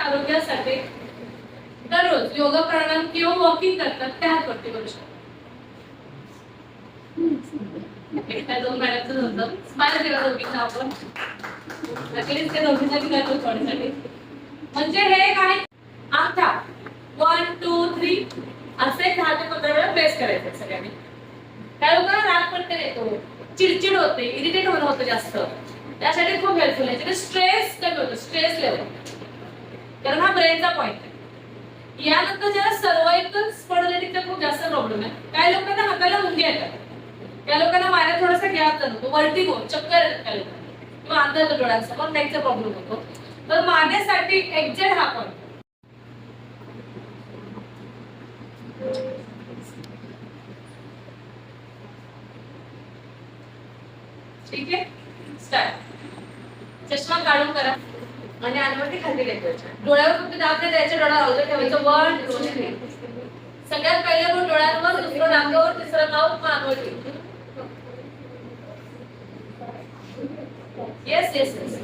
आरोग्यासाठी दररोज योगा प्राणायाम किंवा वॉकिंग करतात त्या हात करू शकतात. त्या दोन मॅडमचं होतं स्माईल केला दोघींना आपण नक्कीच ते दोघींना करतो थोड्यासाठी. म्हणजे हे काय अंगठा 1 2 3 असे 10 ते 15 वेळा प्रेस करायचे सगळ्यांनी. त्या लोकांना राग पण येतो, चिडचिड होते, इरिटेट होणं होतं जास्त. त्यासाठी खूप हेल्पफुल आहे. त्याच्यात स्ट्रेस कमी होतो, स्ट्रेस लेवल, कारण हा ब्रेनचा पॉइंट आहे. यानंतर ज्याला सर्वायकल स्पॉन्डिलायटिसचा खूप जास्त प्रॉब्लेम आहे, काही लोकांना हाताला मुंग्या येतात, त्या लोकांना माऱ्यात थोडासा गॅप जाणवतो, वर्टिगो, चक्कर येतात त्या लोकांना, किंवा अंधार डोळ्यांचा पण नेकचा प्रॉब्लेम होतो. तर मानेसाठी एक्झॅक्ट हा पॉइंट. ठीक आहे, स्टार्ट. चष्मा काढून करा आणि अनवरती खाली लेखायच्या. डोळ्यावर फक्त दाब नाही द्यायचं, डोळा लावलं ठेवायचं. 1 2 3. सगळ्यात पहिले बोट डोळ्यांवर, दुसरं नाकावर, तिसरं माउथ, मग अनवरती. Yes yes yes.